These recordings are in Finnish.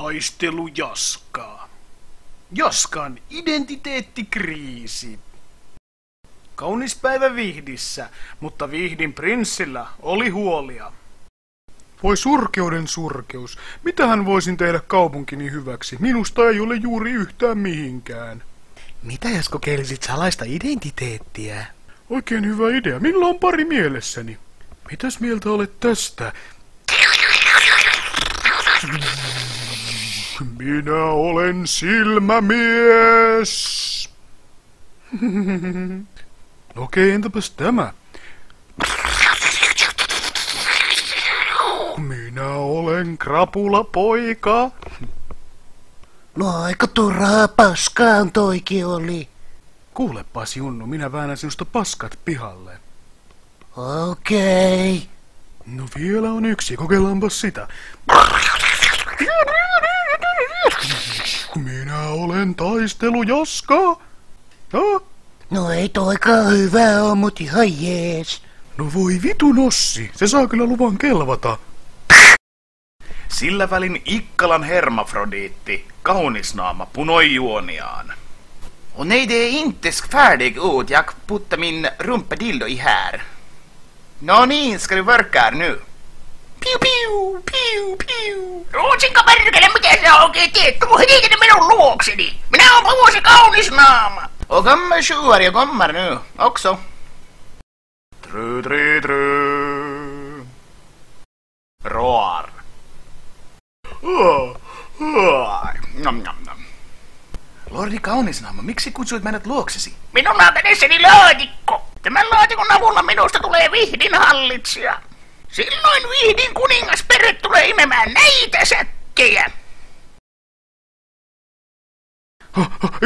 Taistelu Jaskaa. Jaskan identiteettikriisi. Kaunis päivä Vihdissä, mutta Vihdin prinssillä oli huolia. Voi surkeuden surkeus. Mitähän voisin tehdä kaupunkini hyväksi? Minusta ei ole juuri yhtään mihinkään. Mitä jos kokeilisit salaista identiteettiä? Oikein hyvä idea. Minulla on pari mielessäni. Mitäs mieltä olet tästä? Minä olen silmämies. Okei, entäpäs tämä? Minä olen krapulapoika. No aika turhaa paskaan toikin oli. Kuulepas Junnu, minä väännän sinusta paskat pihalle. Okei. No vielä on yksi, kokeillaanpas sitä. Minä olen taistelujaska. No ei toikaan hyvä oo, mut ihan jees. No voi vitu nossi, se saa kyllä luvan kelvata. Sillä välin Ikkalan hermafrodiitti, kaunisnaama, punoi juoniaan. Och nej, det är inte färdig ut. Jag puttar min rumpadildo i här. No niin, ska du verkar nu? Piu, piu, piu, piu. Ruotsinka perkele, mitä sä oikein teet? Tuu heti minun luokseni. Minä oon uusi kaunisnaama. Och kommer tjuvar, jag kommer nu också. Try, try, try. Roar. Nom, nom, nom. Lordi Kaunisnaama, miksi kutsuit meidät luoksesi? Minulla on edessäni laatikko. Tämän laatikon avulla minusta tulee Vihdin hallitsija. Silloin Vihdin kuningasperhe tulee imemään näitä säkkejä.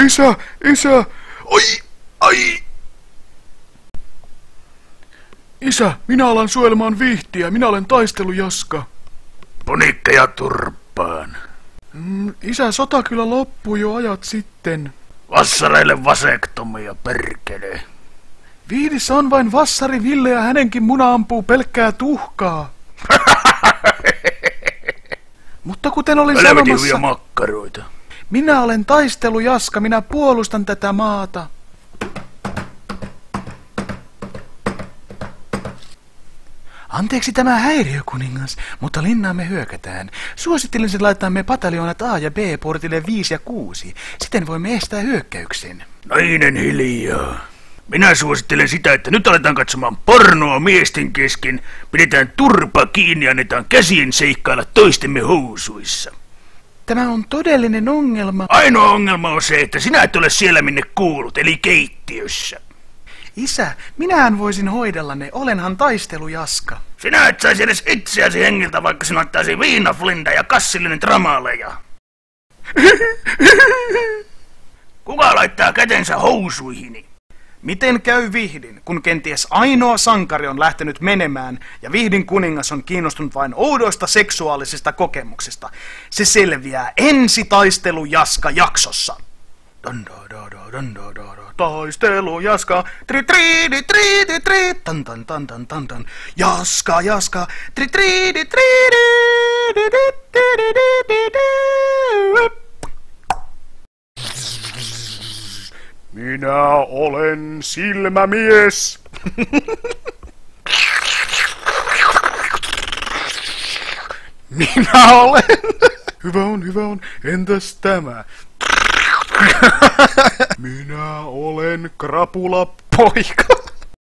Isä, isä, ai! Isä, minä alan suojelemaan Vihtiä, minä olen taistelujaska. Punikkeja turppaan. Isä, sota kyllä loppui jo ajat sitten. Vassareille vasektomia, perkele. Vihdissä on vain vassari Ville ja hänenkin muna ampuu pelkkää tuhkaa. Mutta kuten olin sanomassa, makkaroita. minä olen taistelujaska, minä puolustan tätä maata. Anteeksi tämä häiriö, kuningas, mutta linnaan me hyökätään. Suosittelisin laittamme pataljoonat A ja B portille 5 ja 6. Siten voimme estää hyökkäyksen. Nainen hiljaa. Minä suosittelen sitä, että nyt aletaan katsomaan pornoa miesten kesken, pidetään turpa kiinni ja annetaan käsien seikkailla toistemme housuissa. Tämä on todellinen ongelma. Ainoa ongelma on se, että sinä et ole siellä minne kuulut, eli keittiössä. Isä, minähän voisin hoidella ne, olenhan taistelujaska. Sinä et saisi edes itseäsi hengiltä, vaikka sinä ottaisi viinaflinda ja kassillinen tramaaleja. Kuka laittaa kätensä housuihini? Miten käy Vihdin, kun kenties ainoa sankari on lähtenyt menemään ja Vihdin kuningas on kiinnostunut vain oudoista seksuaalisista kokemuksista? Se selviää ensitaistelujaska jaksossa. Taistelujaska, tri tri di tri di tri, tan tan tan tan tan tan. Jaska, jaska, tri tri di tri di di di di di di. Minä olen silmämies. Minä olen. Hyvä on. Entäs tämä? Minä olen krapulapoika.